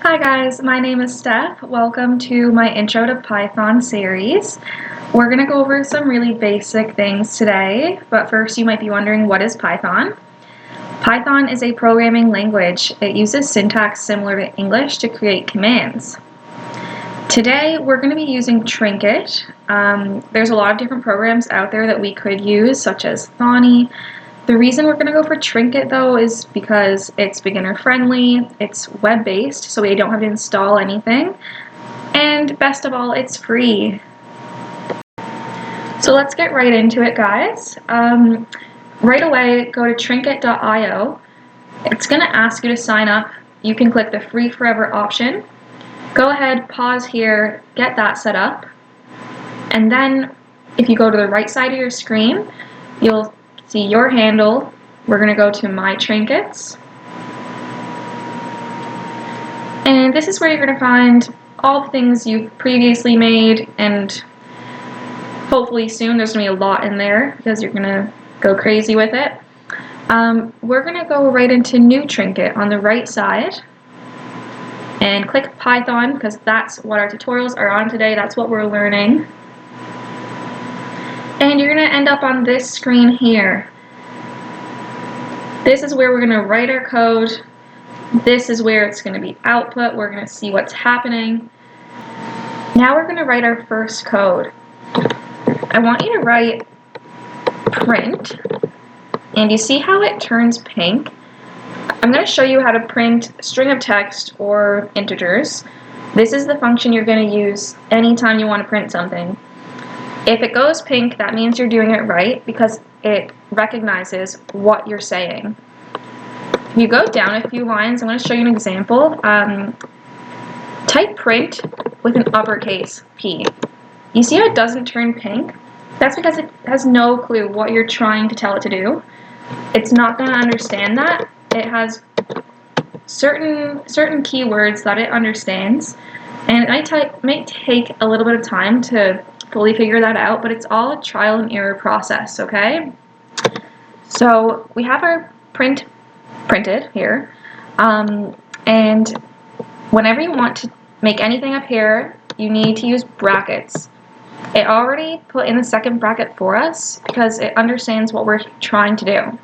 Hi guys, my name is Steph. Welcome to my Intro to Python series. We're going to go over some really basic things today, but first you might be wondering, what is Python? Python is a programming language. It uses syntax similar to English to create commands. Today we're going to be using Trinket. There's a lot of different programs out there that we could use, such as Thonny. The reason we're going to go for Trinket though is because it's beginner friendly, it's web-based, so we don't have to install anything, and best of all, it's free. So let's get right into it, guys. Right away, go to trinket.io. It's going to ask you to sign up. You can click the free forever option. Go ahead, pause here, get that set up, and then if you go to the right side of your screen, you'll see your handle. We're going to go to My Trinkets. And this is where you're going to find all the things you've previously made, and hopefully soon there's going to be a lot in there because you're going to go crazy with it. We're going to go right into New Trinket on the right side and click Python because that's what our tutorials are on today. That's what we're learning. And you're going to end up on this screen here. This is where we're going to write our code. This is where it's going to be output. We're going to see what's happening. Now we're going to write our first code. I want you to write print. And you see how it turns pink? I'm going to show you how to print a string of text or integers. This is the function you're going to use anytime you want to print something. If it goes pink, that means you're doing it right because it recognizes what you're saying. If you go down a few lines, I'm going to show you an example. Type print with an uppercase P. You see how it doesn't turn pink? That's because it has no clue what you're trying to tell it to do. It's not going to understand that. It has certain keywords that it understands, and it might take a little bit of time to fully figure that out, but it's all a trial and error process, okay? So we have our print printed here, and whenever you want to make anything up here, you need to use brackets. It already put in the second bracket for us because it understands what we're trying to do.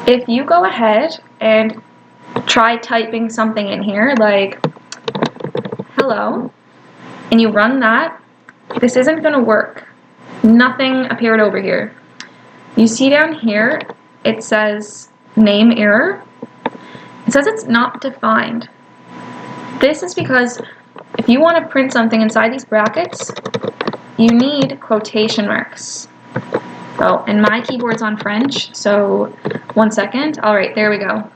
If you go ahead and try typing something in here like hello, and you run that, this isn't going to work. Nothing appeared over here. You see down here, it says name error. It says it's not defined. This is because if you want to print something inside these brackets, you need quotation marks. Oh, and my keyboard's on French, so 1 second. All right, there we go.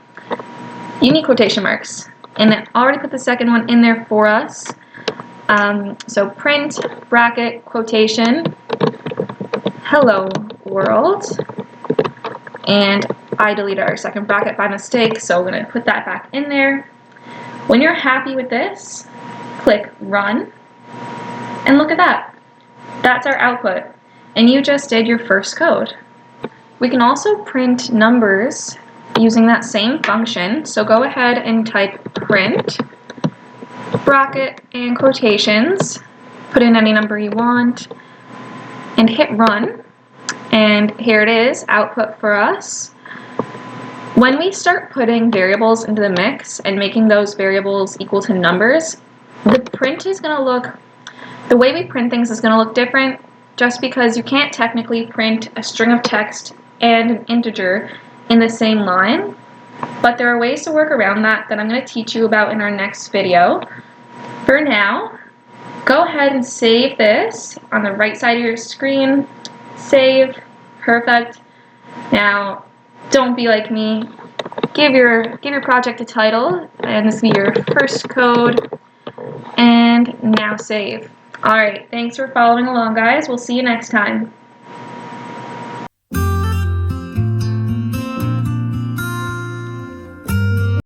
You need quotation marks, and it already put the second one in there for us. So print, bracket, quotation, hello world, and I deleted our second bracket by mistake, so we're going to put that back in there. When you're happy with this, click run, and look at that. That's our output, and you just did your first code. We can also print numbers using that same function, so go ahead and type print, bracket, and quotations, put in any number you want, and hit run, and here it is, output for us. When we start putting variables into the mix and making those variables equal to numbers, the print is going to look, the way we print things is going to look different just because you can't technically print a string of text and an integer in the same line, but there are ways to work around that I'm going to teach you about in our next video. For now, go ahead and save this on the right side of your screen. Save. Perfect. Now, don't be like me. Give your project a title, and this will be your first code, and now save. Alright, thanks for following along, guys. We'll see you next time.